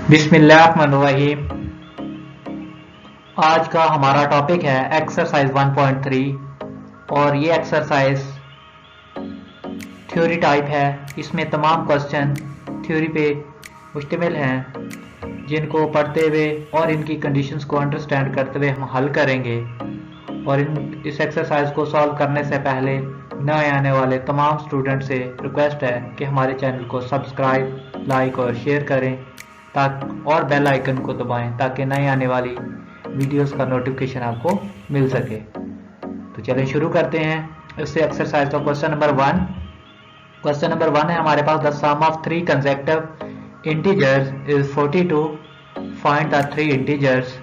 बिस्मिल्लाहिर्रहमानिर्रहीम। आज का हमारा टॉपिक है एक्सरसाइज 1.3 और ये एक्सरसाइज थ्योरी टाइप है। इसमें तमाम क्वेश्चन थ्योरी पे मुश्तमिल हैं जिनको पढ़ते हुए और इनकी कंडीशंस को अंडरस्टैंड करते हुए हम हल करेंगे। और इस एक्सरसाइज को सॉल्व करने से पहले नए आने वाले तमाम स्टूडेंट से रिक्वेस्ट है कि हमारे चैनल को सब्सक्राइब, लाइक और शेयर करें और बेल आइकन को दबाएं ताकि नए आने वाली वीडियोस का नोटिफिकेशन आपको मिल सके। तो चलिए शुरू करते हैं इससे एक्सरसाइज का क्वेश्चन नंबर वन है हमारे पास। The sum of three consecutive integers is 42। Find the three integers.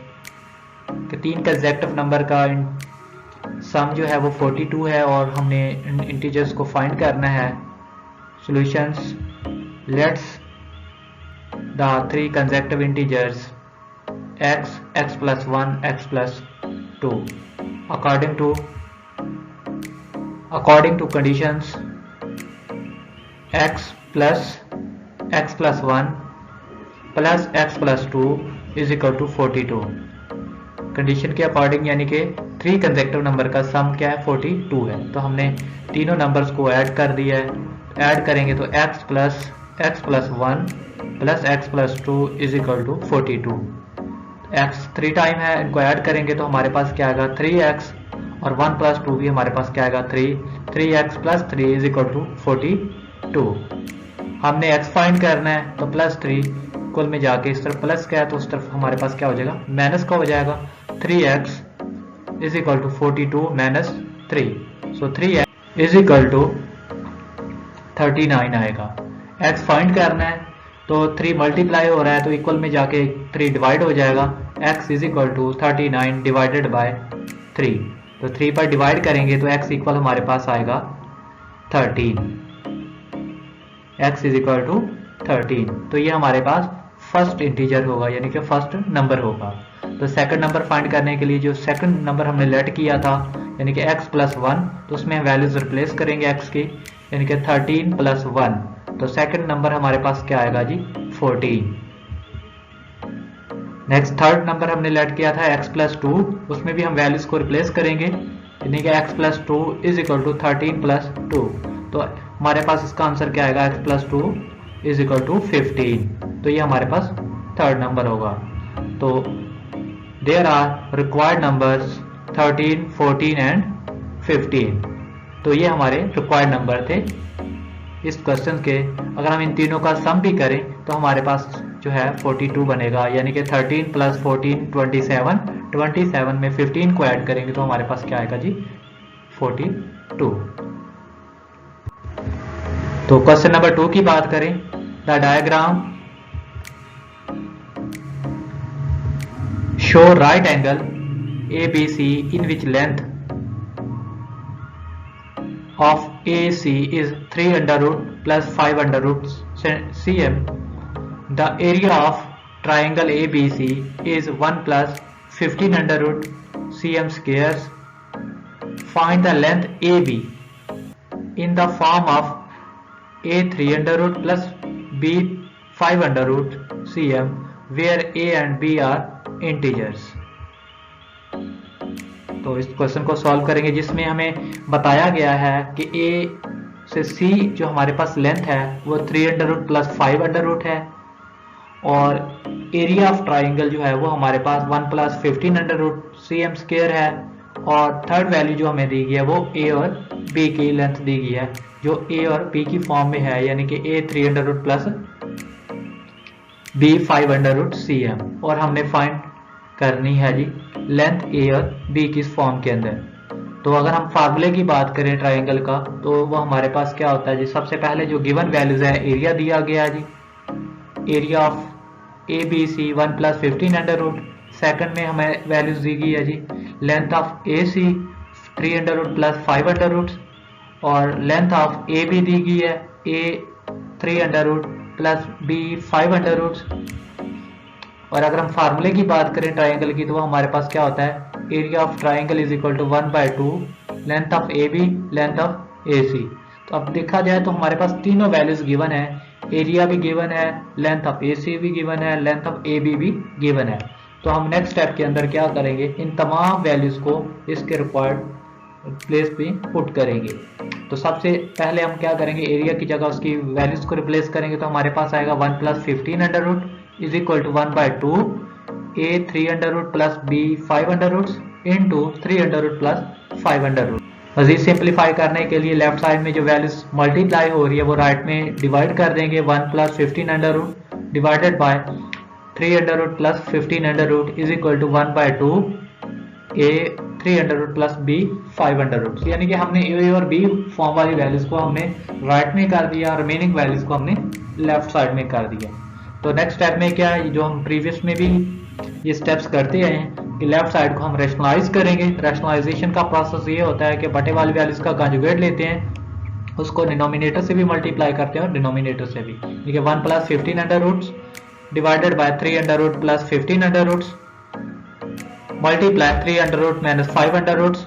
तीन कंसेक्यूटिव नंबर का सम जो है वो 42 है और हमने इंटीजर्स को फाइंड करना है। Solutions, let's the three consecutive integers x, x plus 1, x plus 2 according to conditions x plus 1 plus x plus 2 is equal to 42। Condition के अकॉर्डिंग यानी कि थ्री कंसेक्यूटिव नंबर का सम क्या है 42 है। तो हमने तीनों नंबर्स को ऐड कर दिया है। ऐड करेंगे तो x plus 1 plus X plus 2 is equal to 42। X three time है, इनको ऐड करेंगे तो हमारे पास क्या आएगा 3x और 1 प्लस 2 भी हमारे पास क्या आएगा 3x plus 3 is equal to 42। हमने x फाइंड करना है तो प्लस 3 कुल में जाके इस तरफ प्लस क्या है तो उस तरफ हमारे पास क्या हो जाएगा माइनस का हो जाएगा। 3x is equal to 42 minus 3, so 3x is equal to 39 आएगा। x फाइंड करना है तो 3 मल्टीप्लाई हो रहा है तो इक्वल में जाके 3 डिवाइड हो जाएगा। x is equal to 39 divided by 3, तो 3 पर डिवाइड करेंगे तो x इक्वल हमारे पास आएगा 13। x इज इक्वल टू 13, तो ये हमारे पास फर्स्ट इंटीजर होगा यानी कि फर्स्ट नंबर होगा। तो सेकंड नंबर फाइंड करने के लिए जो सेकंड नंबर हमने लेट किया था यानी कि x प्लस 1, तो उसमें वैल्यूज रिप्लेस करेंगे x की यानी कि 13 प्लस 1, तो सेकंड नंबर हमारे पास क्या आएगा जी 14। नेक्स्ट थर्ड नंबर हमने लेट किया था x प्लस 2, उसमें भी हम वैल्यूज को रिप्लेस करेंगे यानी कि x plus 2 is equal to 13 plus 2, तो हमारे पास इसका आंसर क्या आएगा x plus 2 is equal to 15। तो ये हमारे पास थर्ड नंबर होगा। तो there are required numbers 13, 14 and 15, तो ये हमारे रिक्वायर्ड नंबर थे इस क्वेश्चन के। अगर हम इन तीनों का सम भी करें तो हमारे पास जो है 42 बनेगा यानी कि 13 प्लस 14 27 में 15 को ऐड करेंगे तो हमारे पास क्या आएगा जी 42। तो क्वेश्चन नंबर 2 की बात करें। The diagram show right angle ABC in which length of AC is 3 under root plus 5 under root cm. The area of triangle ABC is 1 plus 15 under root cm squares. Find the length AB in the form of A 3 under root plus B 5 under root cm where A and B are integers। तो इस question को solve करेंगे जिसमें हमें बताया गया है कि A से C जो हमारे पास लेंथ है वो 3 under root plus 5 under root है और एरिया ऑफ ट्राइंगल जो है वो हमारे पास 1 plus 15 under root cm square है। और थर्ड वैल्यू जो हमें दी गई है वो A और B की लेंथ दी गई है जो A और B की फॉर्म में है यानी कि A 3 under root plus B 5 under root cm, और हमने फाइंड करनी है जी लेंथ A और B की फॉर्म के अंदर। तो अगर हम फार्मूले की बात करें ट्राइंगल का तो वो हमारे पास क्या होता है जी, सबसे पहले जो गिवन वैल्यूज है एरिया दिया गया जी, area of ABC 1 plus 15 under root. Second में हमें वैल्यूज दी गई है जी length of AC 3 under root plus 5 under root और लेंथ ऑफ AB दी गई है A 3 under root plus B 5 under root. और अगर हम फार्मूले की बात करें ट्राइंगल की तो वो हमारे पास क्या होता है area of triangle is equal to 1/2 length of AB length of AC। तो अब देखा जाए तो हमारे पास तीनों वैल्यूज गिवन है एरिया भी गिवन है, लेंथ ऑफ AC भी गिवन है, लेंथ ऑफ AB भी गिवन है। तो हम नेक्स्ट स्टेप के अंदर क्या करेंगे, इन तमाम वैल्यूज को इसके रिक्वायर्ड प्लेस पे पुट करेंगे। तो सबसे पहले हम क्या करेंगे, एरिया की जगह उसकी वैल्यूज को रिप्लेस करेंगे। तो हमारे पास आएगा 1 + 15 under root is equal to 1/2 A 3 under root plus B 5 under root into 3 under root plus 5 under root. मजीद सिंप्लीफाई करने के लिए लेफ्ट साइड में जो वैल्यूज मल्टीप्लाई हो रही है वो राइट में डिवाइड कर देंगे। 1 + 15 under root divided by 3 under root plus 15 under root is equal to 1/2 A 3 under root plus B 5 under root. यानी कि हमने A और B फॉर्म वाली वैल्यूज को हमने राइट में कर दिया, रिमेनिंग वैल्यूज को हमने लेफ्ट साइड में कर दिया। तो नेक्स्ट स्टेप में क्या है, जो हम प्रीवियस में भी ये स्टेप्स करते आए हैं कि लेफ्ट साइड को हम रैशनलाइज करेंगे। रैशनलाइजेशन का प्रोसेस ये होता है कि बटे वाली वैल्यूज का कंजुगेट लेते हैं, उसको डिनोमिनेटर से भी मल्टीप्लाई करते हैं और डिनोमिनेटर से भी। ठीक है, 1 + 15 under roots divided by 3 under root plus 15 under roots multiply 3 under root minus 5 under roots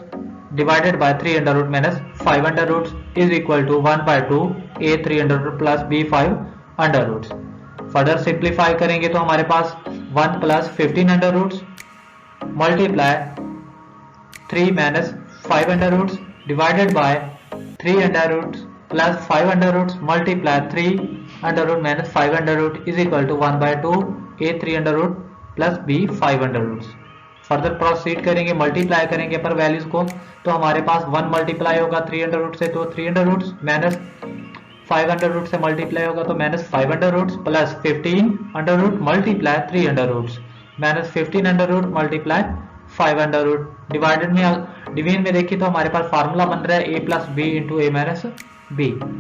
divided by 3 under root minus 5 under roots is equal to 1/2 A 3 under root plus B 5 under roots. Further simplify करेंगे तो हमारे पास 1 + 15 under roots multiply 3 minus 5 under roots divided by 3 under roots plus 5 under roots multiply 3 under root minus 5 under root is equal to 1/2 A 3 under root plus B 5 under roots. Further proceed करेंगे, multiply करेंगे पर values को। तो हमारे पास 1 multiply होगा 3 under root से, तो 3 under roots minus 5 under root से मल्टीप्लाई होगा तो minus 5 under roots plus 15 under root multiply 3 under roots minus 15 under root multiply 5 under root. Division में देखिए तो हमारे पास फार्मूला बन रहा है A + B into A minus B,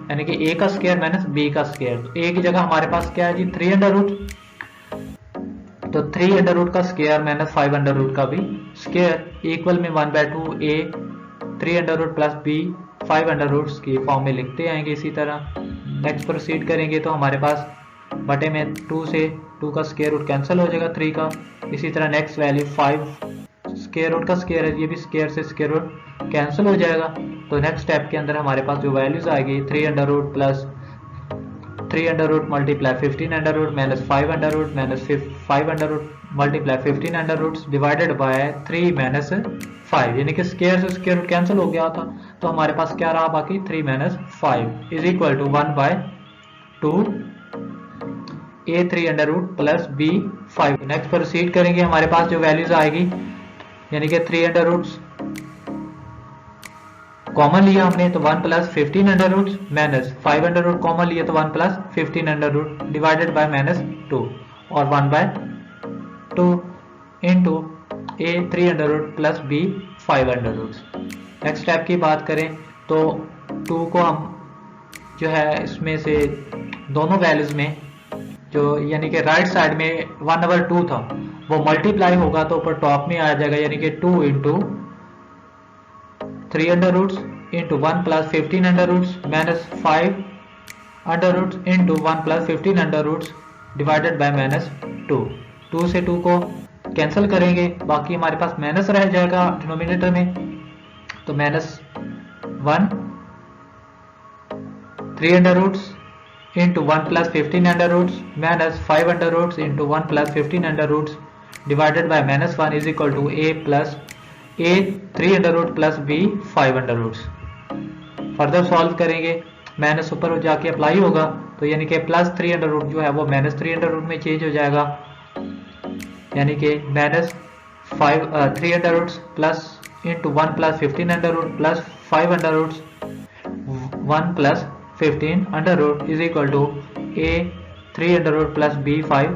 यानी कि A का स्क्वायर माइनस B का स्क्वायर। तो A की जगह हमारे पास क्या है जी, 3 अंडर रूट, तो 3 अंडर रूट का स्क्वायर माइनस 5 अंडर रूट का भी स्क्वायर इक्वल में 1/2 A 3 under root plus B 5 under roots की फॉर्म में लिखते आएंगे। इसी तरह नेक्स्ट प्रोसीड करेंगे तो हमारे पास बटे में 2 से 2 का स्क्वायर रूट कैंसिल हो जाएगा 3 का। इसी तरह नेक्स्ट वैल्यू 5 स्क्वायर रूट का स्क्वायर है, ये भी स्क्वायर से स्क्वायर रूट कैंसिल हो जाएगा। तो नेक्स्ट स्टेप के अंदर हमारे पास जो वैल्यूज आएगी 3 under root plus 3 under root multiply 15 under root minus 5 under root minus 5 under root multiply 15 under roots divided by 3 minus 5, यानी कि स्क्वायर से स्क्वायर रूट कैंसिल हो गया था। तो हमारे पास क्या रहा बाकी 3 minus 5 is equal to 1/2 A 3 under root plus B 5। Next proceed करेंगे, हमारे पास जो वैल्यूज आएगी यानी कि 3 अंडर रूट्स कॉमन लिया हमने तो 1 + 15 under root minus 5 under root common लिया तो 1 + 15 अंडर रूट डिवाइडेड बाय -2 और 1/2 into A 3 under root plus B 5 under root. Next step की बात करें तो 2 को हम जो है इसमें से दोनों वैल्यूज में जो यानी कि राइट साइड में 1/2 था वो मल्टीप्लाई होगा तो ऊपर टॉप में आ जाएगा, यानी कि 2 into 3 under roots into 1 + 15 under roots minus 5 under roots into 1 + 15 under roots divided by -2। 2 से 2 को कैंसिल करेंगे, बाकी हमारे पास माइनस रह जाएगा डिनोमिनेटर में, तो -1 3 under roots into 1 + 15 under roots minus 5 under roots into 1 + 15 under roots divided by -1 is equal to A 3 under root plus B 5 under roots. Further solve करेंगे, माइनस ऊपर जाके अप्लाई होगा तो यानी कि +3 अंडर रूट जो है वो -3 अंडर रूट में चेंज हो जाएगा, यानी कि -3 under roots plus into 1 + 15 under root plus 5 under roots 1 + 15 under root is equal to A 3 under root plus B 5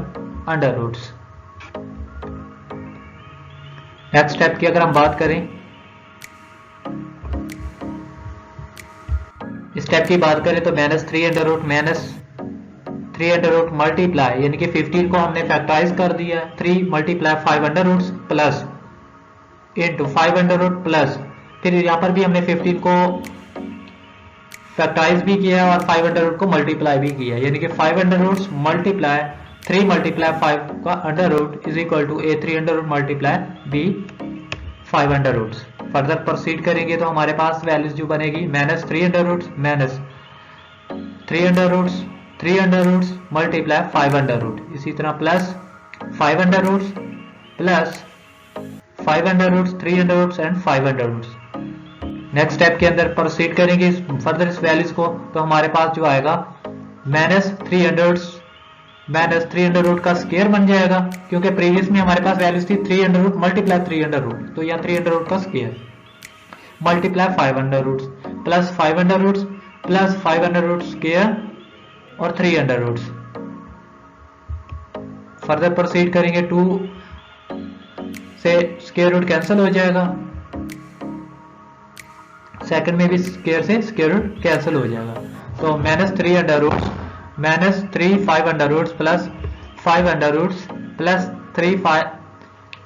under roots. Next step की अगर हम बात करें, इस स्टेप की बात करें तो -3 अंडर रूट मल्टीप्लाई यानी कि 15 को हमने फैक्टराइज कर दिया, 3 multiply 5 under roots plus into 5 under root plus फिर यहाँ पर भी हमने 15 को फैक्टराइज भी किया और 5 अंडर रूट को मल्टीप्लाई भी किया, यानी कि 5 अंडर रूट्स मल्टीप्लाई 3 मल्टीप्लाई 5 का under root is equal to A 3 under root multiply B 5 under roots. Further proceed करेंगे तो हमारे पास वैल्यूज जो बनेगी -3 under roots minus 3 under roots 3 under roots multiply 5 under root, इसी तरह plus 5 under roots plus 5 under roots, 3 under roots and 5 under roots. Next step के अंदर प्रोसीड करेंगे फर्दर इस वैल्यूज को, तो हमारे पास जो आएगा -3 अंडर रूट का स्क्वायर बन जाएगा, क्योंकि प्रीवियस में हमारे पास वैल्यूज थी 3 under root multiply 3 under root, तो यहाँ 3 अंडर रूट का square multiply 5 under roots plus 5 under roots plus 5 under root square और 3 अंडर रूट्स। फर्दर प्रोसीड करेंगे, 2 से स्क्वायर रूट कैंसिल हो जाएगा, सेकंड में भी स्क्वायर से स्क्वायर रूट कैंसिल हो जाएगा, तो -3 under roots -3 5 under roots plus 5 under roots plus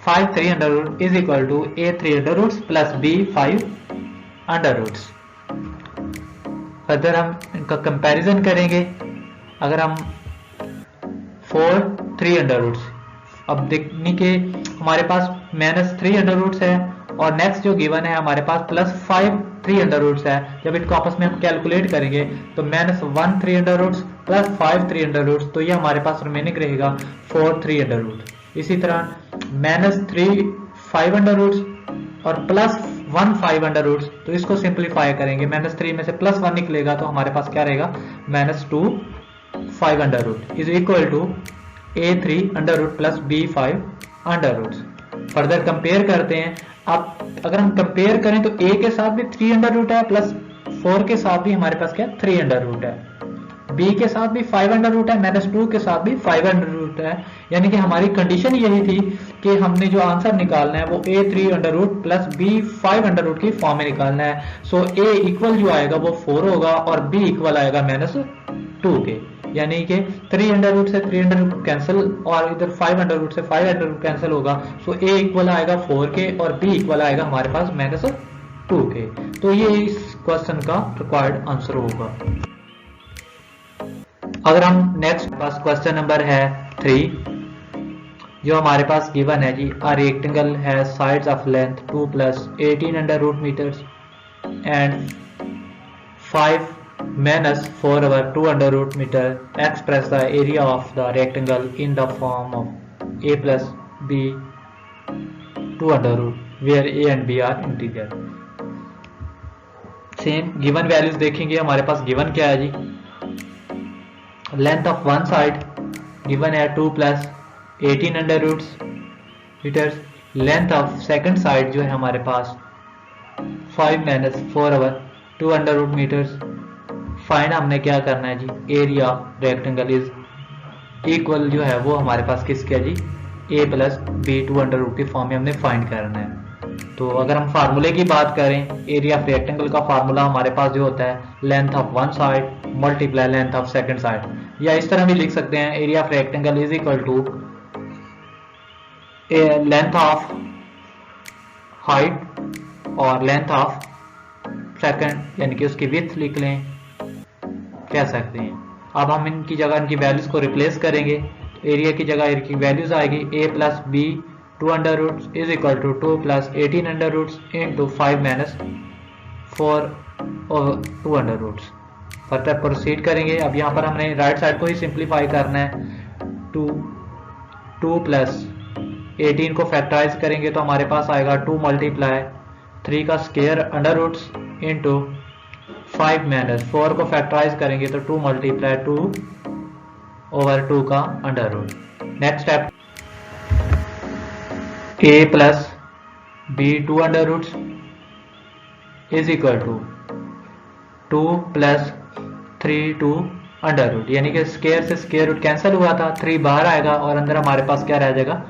5 3 under root is equal to a 3 under roots plus b 5 under roots. Further हम इनका कंपैरिजन करेंगे, अगर हम 4 3 अंडर रूट्स, अब देखने के हमारे पास -3 अंडर रूट्स है और नेक्स्ट जो गिवन है हमारे पास +5 3 अंडर रूट्स है, जब इनको आपस में हम कैलकुलेट करेंगे तो -1 3 under roots plus 5 3 under roots, तो ये हमारे पास रिमेनिंग रहेगा 4 3 अंडर रूट। इसी तरह -3 5 अंडर रूट्स और +1 5 अंडर रूट्स, तो इसको सिंप्लीफाई करेंगे, -3 में से +1 निकलेगा तो हमारे पास क्या रहेगा -2 5 under root is equal to a 3 under root plus b 5 under roots. Further compare करते हैं, अब अगर हम कंपेयर करें तो a के साथ भी 3 अंडर रूट है प्लस 4 के साथ भी हमारे पास क्या 3 अंडर रूट है, b के साथ भी 5 अंडर रूट है, -2 के साथ भी 5 अंडर रूट है, यानी कि हमारी कंडीशन यही थी कि हमने जो आंसर निकालना है वो a 3 under root plus b 5 under root की फॉर्म में निकालना है। सो a इक्वल जो आएगा वो 4 होगा और b इक्वल आएगा -2 के, यानी कि 3 अंडर रूट से 3 अंडर रूट कैंसिल और इधर 5 अंडर रूट से 5 अंडर रूट कैंसिल होगा, सो a इक्वल आएगा 4 के और b इक्वल आएगा हमारे पास -2 के। तो ये इस क्वेश्चन का रिक्वायर्ड आंसर होगा। अगर हम नेक्स्ट पास क्वेश्चन नंबर है 3, जो हमारे पास गिवन है जी, a rectangle has sides of length 2 plus 18 under root meters and 5 minus 4 over 2 under root meter. Express the area of the rectangle in the form of a plus b 2 under root where a and b are integer. Same given values देखेंगे, हमारे पास given क्या है जी, length of one side given है 2 plus 18 under roots metres, length of second side जो है हमारे पास 5 minus 4 over 2 under root metres. Find हमने क्या करना है जी, एरिया रेक्टेंगल इज इक्वल जो है वो हमारे पास किसका जी, a plus b 2 under root की फॉर्म में हमने फाइंड करना है। तो अगर हम फार्मूले की बात करें, एरिया ऑफ रेक्टेंगल का फार्मूला हमारे पास जो होता है length of one side multiply length of second side, या इस तरह भी लिख सकते हैं, area of rectangle is equal to length of height और लेंथ ऑफ सेकंड, यानी कि उसकी विड्थ लिख लें, कह सकते हैं। अब हम इनकी जगह इनकी वैल्यूज को रिप्लेस करेंगे, एरिया की जगह एरिया की वैल्यूज आएगी a plus b 2 under roots is equal to 2 plus 18 under roots into 5 minus 4 और 2 अंडर रूट्स। फर्दर प्रोसीड करेंगे, अब यहाँ पर हमने राइट साइड को ही सिंप्लीफाई करना है, 2 प्लस 18 को फैक्टराइज करेंगे तो हमारे पास आएगा 2 मल्टीप्लाई 3 का square under roots into 5 minus 4 को फैक्टराइज करेंगे तो 2 मल्टीप्लाई 2 ओवर 2 का under root. Next step, a plus b 2 under roots is equal to 2 plus 3 2 under root, यानी कि स्क्वायर से स्क्वायर रूट कैंसिल हुआ था, 3 बाहर आएगा और अंदर हमारे पास क्या रह जाएगा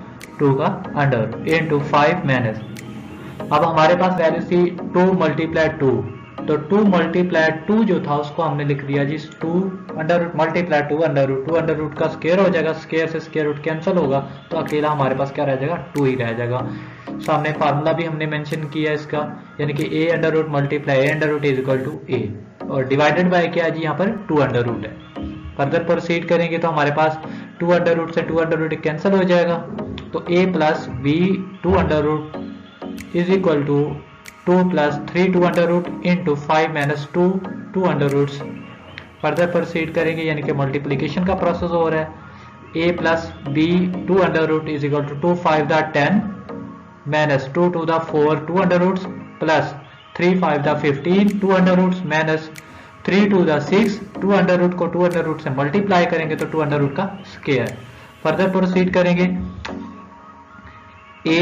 2 का अंडर रूट इंटू 5 माइनस, अब हमारे पास वैल्यू थी 2 मल्टीप्लाई 2, तो 2 मल्टीप्लाई 2 जो था उसको हमने लिख दिया जी 2 under root multiply 2 under root, 2 under root का स्क्वायर हो जाएगा, स्क्वायर से स्क्वायर रूट कैंसिल होगा तो अकेला हमारे पास क्या रह जाएगा 2 ही रह जाएगा। सामने फार्मूला भी हमने मेंशन किया इसका, यानी कि a under root multiply a under root is equal to a और डिवाइडेड बाय क्या है जी, यहाँ पर 2 अंडर रूट है। फर्दर प्रोसीड करेंगे तो हमारे पास 2 अंडर रूट से 2 अंडर रूट कैंसिल हो जाएगा, तो a plus b 2 under root is equal to 2 plus 3 2 under root into 5 minus 2 2 under roots further proceed करेंगे, यानी कि मल्टीप्लीकेशन का प्रोसेस हो रहा है। a plus B 2 under root is equal to 2 5 द 10 माइनस 2 2 द 4 2 अंडर रूट्स प्लस 3 5 द 15 2 अंडर रूट्स माइनस 3 2 द 6 2 अंडर रूट को 2 अंडर रूट से मल्टीप्लाई करेंगे तो 2 अंडर रूट का स्क्वायर। फर्दर प्रोसीड करेंगे, a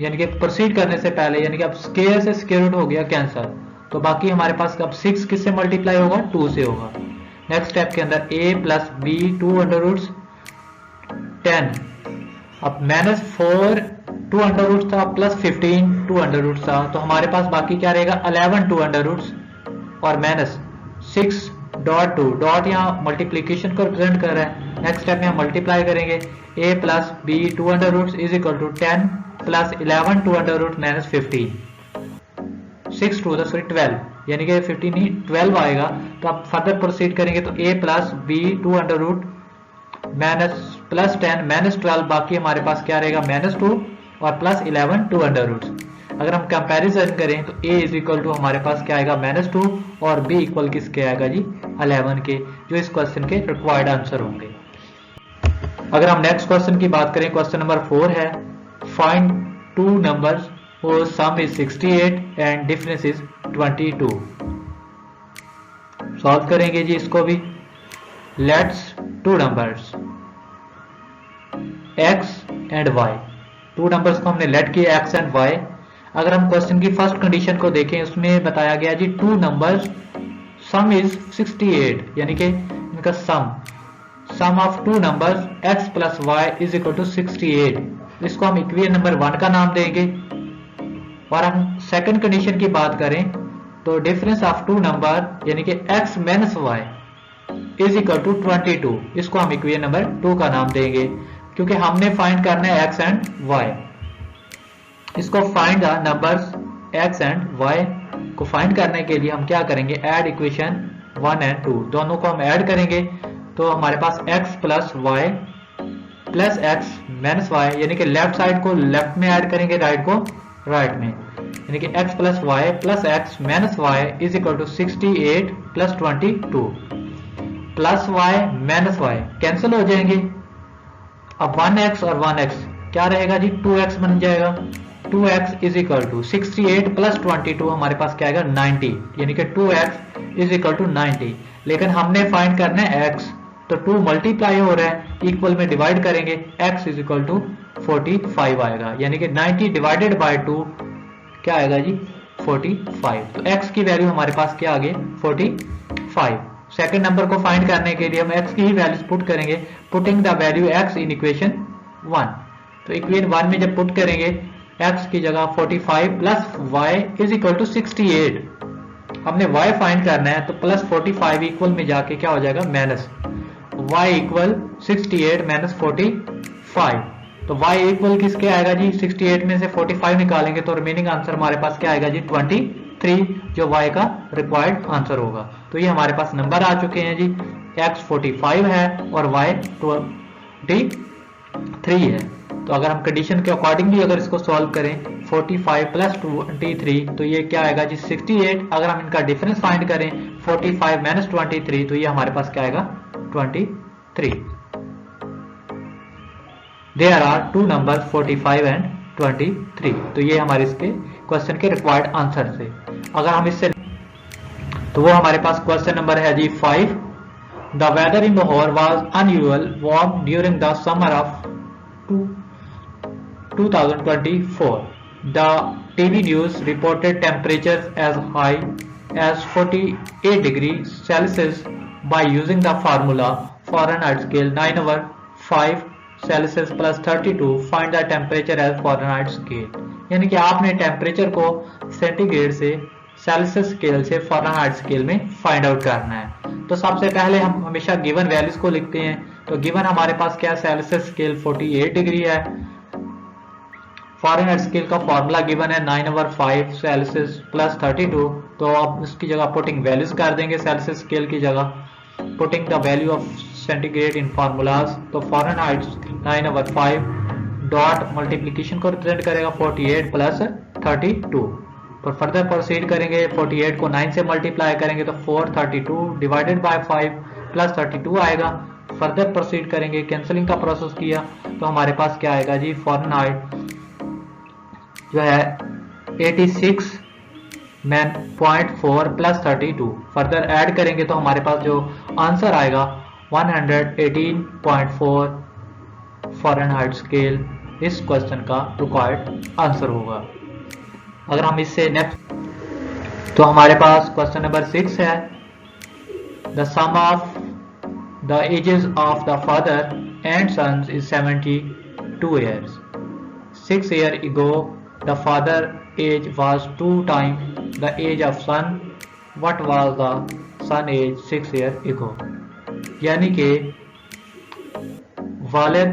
यानी कि प्रोसीड करने से पहले यानी कि अब स्क्वायर से स्क्वायर रूट हो गया कैंसर, तो बाकी हमारे पास अब 6 किससे मल्टीप्लाई होगा, 2 से होगा। नेक्स्ट स्टेप के अंदर a plus B 2 under roots 10, अब माइनस 4 2 अंडर रूट्स था प्लस 15 2 अंडर रूट्स था, तो हमारे पास बाकी क्या रहेगा 11 2 अंडर रूट्स और माइनस 6 डॉट 2 डॉट यहाँ मल्टीप्लीकेशन को रिप्रेजेंट कर रहा है। नेक्स्ट स्टेप में हम मल्टीप्लाई करेंगे a plus B 2 under roots is equal to 10 plus 11 2 under root minus 15 6 2 12 यानी कि 15 ही 12 आएगा। तो अब फर्दर प्रोसीड करेंगे तो a plus B 2 under root minus plus 10 minus 12, बाकी हमारे पास क्या रहेगा माइनस 2 और प्लस 11 2 अंडर रूट। अगर हम कंपैरिजन करें तो a इज इक्वल टू हमारे पास क्या आएगा माइनस 2 और b इक्वल किसके आएगा जी 11 के, जो इस क्वेश्चन के रिक्वायर्ड आंसर होंगे। अगर हम नेक्स्ट क्वेश्चन की बात करें, क्वेश्चन नंबर 4 है, find two numbers whose sum is 68 and difference is 22। Solve करेंगे जी इसको भी। Let's to numbers x and y, two numbers को हमने लेट किया x एंड y। अगर हम क्वेश्चन की फर्स्ट कंडीशन को देखें, उसमें बताया गया जी टू नंबर्स सम इज 68, यानी कि इनका sum of two numbers x plus y is equal to 68। इसको हम इक्वेशन नंबर 1 का नाम देंगे। और हम सेकंड कंडीशन की बात करें तो डिफरेंस ऑफ टू नंबर यानी कि x minus y is equal to 22, इसको हम इक्वेशन नंबर 2 का नाम देंगे, क्योंकि हमने फाइंड करना है x एंड y। इसको find the numbers x and y को फाइंड करने के लिए हम क्या करेंगे, ऐड इक्वेशन 1 एंड 2, दोनों को हम ऐड करेंगे तो हमारे पास x plus y plus x minus y, यानी कि लेफ्ट साइड को लेफ्ट में ऐड करेंगे, राइट को राइट में, यानी कि x plus y plus x minus y is equal to 68 plus 22 plus y minus y cancel हो जाएंगे। अब 1x और 1x क्या रहेगा जी 2x बन जाएगा। 2x is equal to 68 plus 22 हमारे पास क्या आएगा 90, यानी कि 2x इज इक्वल टू 90। लेकिन हमने फाइंड करना है x, तो 2 मल्टीप्लाई हो रहा है, इक्वल में डिवाइड करेंगे, x इज इक्वल टू 45 आएगा, यानी कि 90 डिवाइडेड बाय 2 क्या आएगा जी 45। तो x की वैल्यू हमारे पास क्या आ गई 45। सेकंड नंबर को फाइंड करने के लिए हम x की ही वैल्यूज पुट करेंगे, putting the value x in equation 1। तो इक्वेशन 1 में जब पुट करेंगे x की जगह 45 plus y is equal to 68, हमने y फाइंड करना है तो प्लस 45 इक्वल में जाके क्या हो जाएगा माइनस y इक्वल 68 माइनस 45। तो y इक्वल किसके आएगा जी 68 में से 45 निकालेंगे तो रिमेनिंग आंसर हमारे पास क्या आएगा जी 23, जो y का रिक्वायर्ड आंसर होगा। तो ये हमारे पास नंबर आ चुके हैं जी, x 45 है और y 23 है। तो अगर हम कंडीशन के अकॉर्डिंगली अगर इसको सॉल्व करें 45 प्लस 23 तो ये क्या आएगा जी 68। अगर हम इनका डिफरेंस फाइंड करें 45 माइनस 23 तो ये हमारे पास क्या आएगा 23। There are two number 45 and 23। तो ये हमारे इसके क्वेश्चन के रिक्वायर्ड आंसर से। अगर हम इससे तो वो हमारे पास क्वेश्चन नंबर है जी 5। The weather in Lahore was unusual warm during the summer of 2024. The TV news reported temperatures as high as 48 degrees Celsius by using the formula Fahrenheit scale 9/5 Celsius plus 32. Find the temperature as Fahrenheit scale. यानी कि आपने temperature को centigrade से Celsius scale से Fahrenheit scale में find out करना है। तो सबसे पहले हम हमेशा गिवन वैल्यूज को लिखते हैं। तो गिवन हमारे पास क्या सेल्सियस स्केल 48 डिग्री है, फ़ारेनहाइट स्केल का फॉर्मूला गिवन है 9/5 सेल्सियस प्लस 32। तो आप इसकी जगह पुटिंग वैल्यूज कर देंगे, सेल्सियस स्केल की जगह putting the value of centigrade in formulas. तो फ़ारेनहाइट 9/5 डॉट मल्टीप्लीकेशन को रिप्रेजेंट करेगा 48 प्लस 32। पर फर्दर प्रोसीड करेंगे, 48 को 9 से मल्टीप्लाई करेंगे तो 432 डिवाइडेड बाय 5 प्लस 32 आएगा। फर्दर प्रोसीड करेंगे, कैंसलिंग का प्रोसेस किया तो हमारे पास क्या आएगा जी, फ़ारेनहाइट जो है 86.4 प्लस 32। फर्दर ऐड करेंगे तो हमारे पास जो आंसर आएगा 118.4 फ़ारेनहाइट स्केल इस क्वेश्चन का रिक्वायर्ड आंसर होगा। अगर हम इससे नेक्स्ट, तो हमारे पास क्वेश्चन नंबर 6 है, the sum of the ages of the father and sons is 72 years. 6 years ago the father age was 2 times the age of son. What was the son age 6 years ago? यानी कि वालिद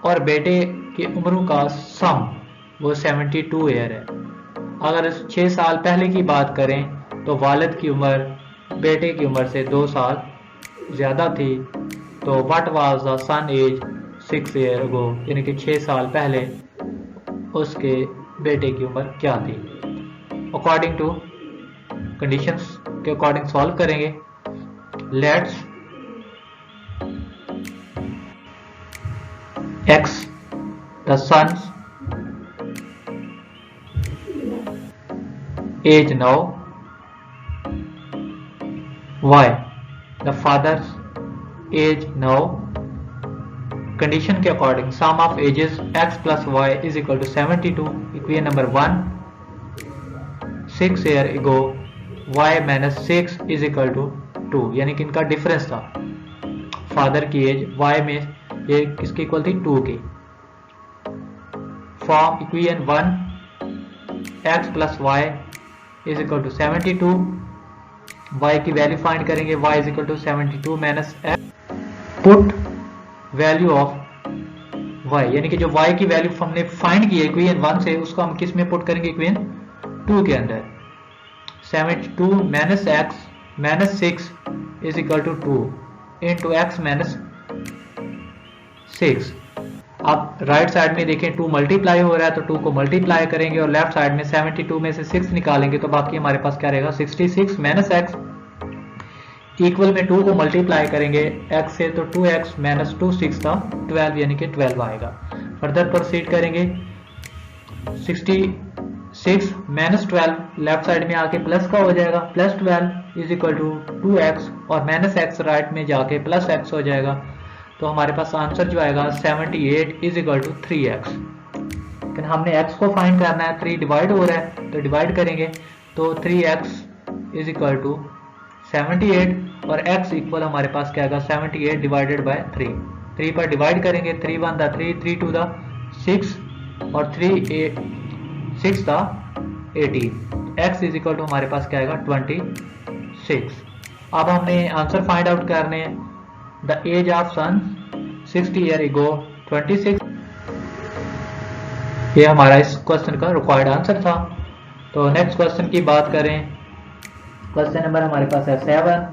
और बेटे की उम्रों का सम वो 72 year है। अगर 6 साल पहले की बात करें तो वालिद की उम्र बेटे की उम्र से 2 साल ज़्यादा थी, तो what was the son age 6 year ago, यानी कि 6 साल पहले उसके बेटे की उम्र क्या थी। अकॉर्डिंग टू कंडीशंस के अकॉर्डिंग सॉल्व करेंगे। Let's x the son's age now, y the father's age now. Condition के according sum of ages x plus y is equal to 72। Equation number 1, 6 year ago y minus 6 is equal to 2, यानी कि इनका difference था। Father की as y में ये किसकी equal थी, 2 की। Form equation 1 x plus y is equal to 72, y की वैल्यू फाइंड करेंगे, y is equal to 72 minus x, put value of y, यानी कि जो y की वैल्यू हमने फाइंड की है इक्वेशन 1 से, उसको हम किस में पुट करेंगे, इक्वेशन 2 के अंदर। 72 minus x minus 6 is equal to 2 into x minus 6। अब राइट साइड में देखें 2 मल्टीप्लाई हो रहा है तो 2 को मल्टीप्लाई करेंगे और लेफ्ट साइड में 72 में से 6 निकालेंगे तो बाकी हमारे पास क्या रहेगा, 66 माइनस x इक्वल में 2 को मल्टीप्लाई करेंगे x से तो 2x माइनस 2 6 था 12, यानी कि 12 आएगा। फर्दर प्रोसीड करेंगे, 66 माइनस 12 लेफ्ट साइड में आके प्लस का हो जाएगा, plus 12 is equal to 2x और माइनस x राइट में जाके प्लस x हो जाएगा। तो हमारे पास आंसर जो आएगा 78 इज इक्वल टू 3x। लेकिन हमने x को फाइंड करना है, 3 डिवाइड हो रहा है तो डिवाइड करेंगे तो 3x इज इक्वल टू 78 और x इक्वल हमारे पास क्या आएगा, 78 डिवाइडेड बाय 3। 3 पर डिवाइड करेंगे, 3 1 दा 3, 3 2 दा 6 और 3 6 दा 18। x इज इक्वल टू हमारे पास क्या आएगा, 26। अब हमने आंसर फाइंड आउट करने हैं। The age of son 60 year ago 26, ये हमारा इस क्वेश्चन का रिक्वायर्ड आंसर था। तो नेक्स्ट क्वेश्चन की बात करें, क्वेश्चन नंबर हमारे पास है 7,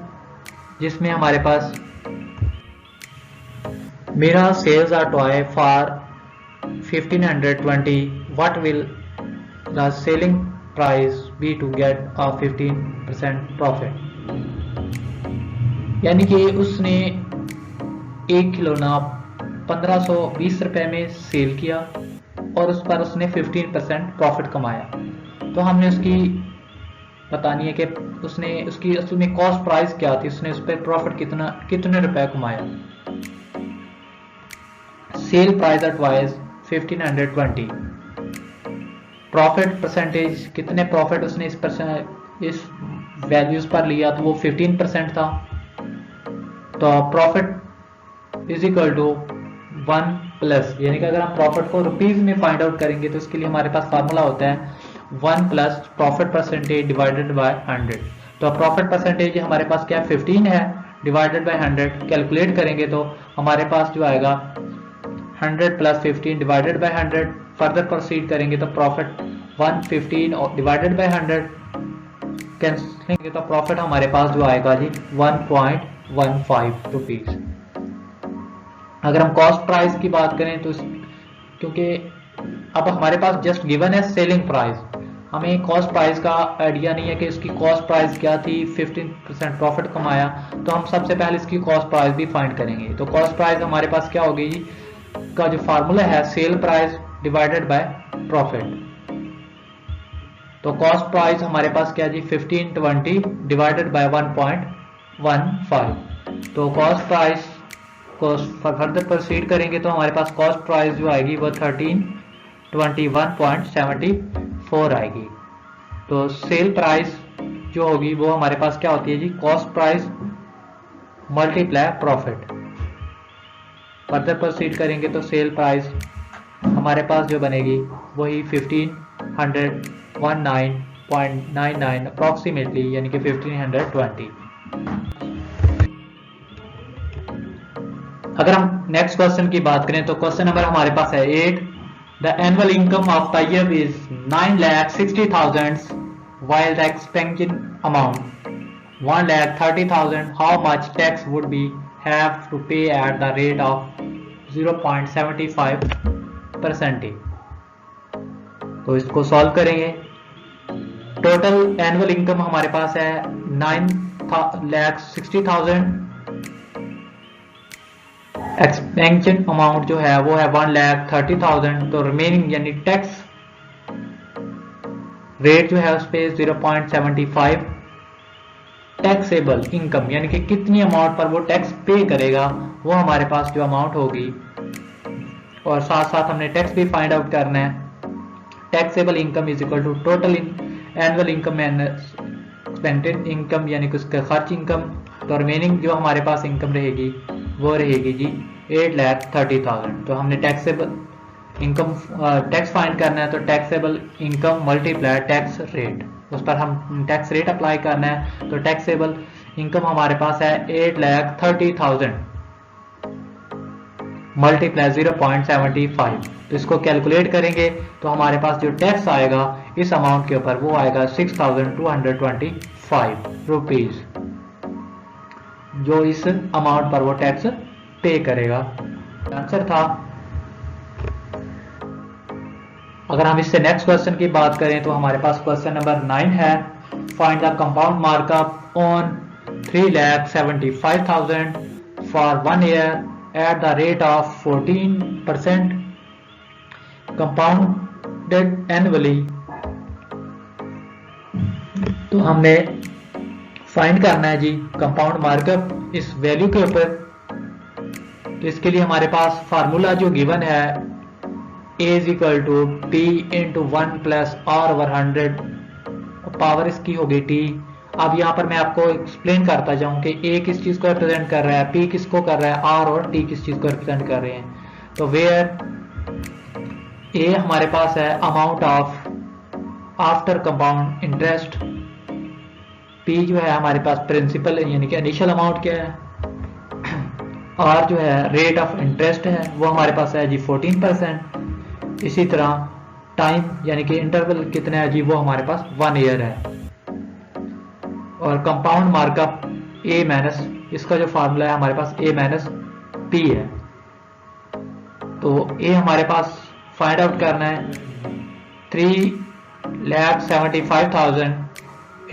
जिसमें हमारे पास Meera sells her toy for 1520, what will the selling price be to get a 15% profit. यानी कि उसने एक खिलौना 1520 रुपए में सेल किया और उस पर उसने 15% प्रॉफिट कमाया। तो हमने उसकी बतानी है कि उसने उसकी असल में कॉस्ट प्राइस क्या थी, उसने उस पर प्रॉफिट कितने रुपए कमाया। Sale price at wise 1520, profit percentage कितने प्रॉफिट उसने इस वैल्यूज पर लिया तो वो 15% था। तो profit is equal to 1 plus, यानी कि अगर हम प्रॉफिट को रुपीज में फाइंड आउट करेंगे तो इसके लिए हमारे पास फार्मूला होता है 1 plus profit percentage divided by 100। तो प्रॉफिट परसेंटेज हमारे पास क्या है, 15 है, डिवाइडेड बाय 100 कैलकुलेट करेंगे तो हमारे पास जो आएगा 100 plus 15 divided by 100। Further proceed करेंगे तो प्रॉफिट 115 डिवाइडेड बाय 100 कैंसिल तो प्रॉफिट हमारे पास जो आएगा जी 1.15 रुपीज। अगर हम कॉस्ट प्राइस की बात करें तो क्योंकि अब हमारे पास जस्ट गिवन है सेलिंग प्राइस, हमें कॉस्ट प्राइस का आइडिया नहीं है कि इसकी कॉस्ट प्राइस क्या थी, 15% प्रॉफिट कमाया, तो हम सबसे पहले इसकी कॉस्ट प्राइस भी फाइंड करेंगे। तो कॉस्ट प्राइस हमारे पास क्या होगी जी, का जो फार्मूला है sale price divided by profit. तो कॉस्ट प्राइस हमारे पास क्या जी, 1520 डिवाइडेड बाय 1.15। तो कॉस्ट प्राइस को फर्दर प्रोसीड करेंगे तो हमारे पास कॉस्ट प्राइस जो आएगी वो 1321.74 आएगी। तो सेल प्राइस जो होगी वो हमारे पास क्या होती है जी, cost price multiply profit. Further proceed करेंगे तो सेल प्राइस हमारे पास जो बनेगी वही 1519.99 अप्रॉक्सीमेटली, यानी कि 1520। अगर हम नेक्स्ट क्वेश्चन की बात करें तो क्वेश्चन नंबर हमारे पास है 8। The annual income of the year is 9,60,000 while the expansion amount 1,30,000. How much tax would we have to pay at the rate of 0.75%? तो इसको सॉल्व करेंगे। टोटल एनुअल इनकम हमारे पास है 9,60,000, एक्सपेंशन अमाउंट जो है वो है 1,30,000। तो रिमेनिंग यानी टैक्स रेट जो है उस पे 0.75 टैक्सेबल इनकम, यानी कि कितनी अमाउंट पर वो टैक्स पे करेगा, वो हमारे पास जो अमाउंट होगी। और साथ साथ हमने टैक्स भी फाइंड आउट करना है। Taxable income is equal to total annual income expended income, यानी कि उसका खर्च इनकम। तो रिमेनिंग जो हमारे पास इनकम रहेगी वो रहेगी जी 8,30,000। तो हमने टैक्सेबल इनकम टैक्स फाइंड करना है, तो taxable income multiply tax rate, उस पर हम टैक्स रेट अप्लाई करना है। तो टैक्सेबल इनकम हमारे पास है 8,30,000 मल्टीप्लाई 0.75। तो इसको कैलकुलेट करेंगे तो हमारे पास जो टैक्स आएगा इस अमाउंट के ऊपर वो आएगा 6,225 रुपीज, जो इस अमाउंट पर वो टैक्स पे करेगा। आंसर था। अगर हम इससे नेक्स्ट क्वेश्चन की बात करें तो हमारे पास क्वेश्चन नंबर 9 है। Find the compound markup on 3,75,000 for 1 year at the rate of 14% compounded annually. तो हमने फाइंड करना है जी कंपाउंड मार्कअप इस वैल्यू के ऊपर। तो इसके लिए हमारे पास फार्मूला जो गिवन है A is equal to P into 1 plus R over 100, power इसकी होगी T। अब यहाँ पर मैं आपको एक्सप्लेन करता जाऊं कि A किस चीज को रिप्रेजेंट कर रहा है, P किसको कर रहा है, R और T किस चीज को रिप्रेजेंट कर रहे हैं। तो वेयर A हमारे पास है amount of after compound interest, P जो है हमारे पास प्रिंसिपल यानी कि इनिशियल अमाउंट क्या है, R जो है रेट ऑफ इंटरेस्ट है वो हमारे पास है जी 14%। इसी तरह टाइम यानी कि इंटरवल कितना है जी, वो हमारे पास 1 ईयर है। और कंपाउंड मार्कअप A माइनस, इसका जो फार्मूला है हमारे पास A माइनस P है। तो A हमारे पास फाइंड आउट करना है 3,75,000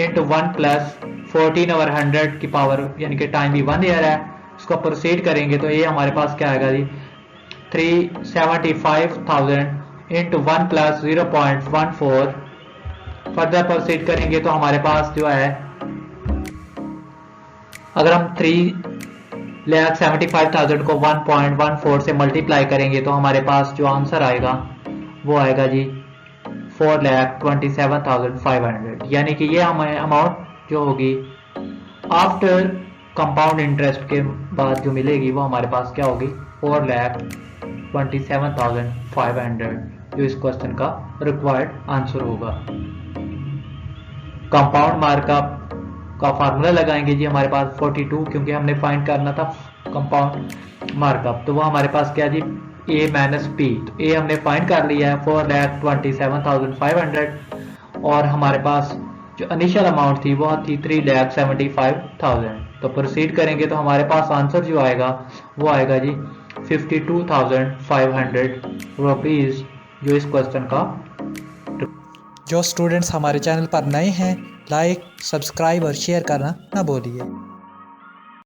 इंटू 1 प्लस 14 ओवर 100 की पावर, यानी कि टाइम भी 1 ईयर है। इसको प्रोसीड करेंगे तो ये हमारे पास क्या आएगा जी 375,000 इंटू 1 प्लस 0.14। फर्दर प्रोसीड करेंगे तो हमारे पास जो है, अगर हम 3,75,000 को 1.14 से मल्टीप्लाई करेंगे तो हमारे पास जो आंसर आएगा वो आएगा जी 4,27,500, यानी कि ये हमें अमाउंट जो होगी आफ्टर कंपाउंड इंटरेस्ट के बाद जो मिलेगी वो हमारे पास क्या होगी 4,27,500, जो इस क्वेश्चन का रिक्वायर्ड आंसर होगा। कंपाउंड मार्कअप का फार्मूला लगाएंगे जी हमारे पास 42, क्योंकि हमने फाइंड करना था कंपाउंड मार्कअप। तो वो हमारे पास क्या जी A माइनस P। तो A हमने फाइंड कर लिया है 4,27,500, और हमारे पास जो इनिशियल अमाउंट थी वो थी 3,75,000। तो प्रोसीड करेंगे तो हमारे पास आंसर जो आएगा वो आएगा जी 52,500 रुपीज, जो इस क्वेश्चन का। जो स्टूडेंट्स हमारे चैनल पर नए हैं, लाइक, सब्सक्राइब और शेयर करना ना भूलिए।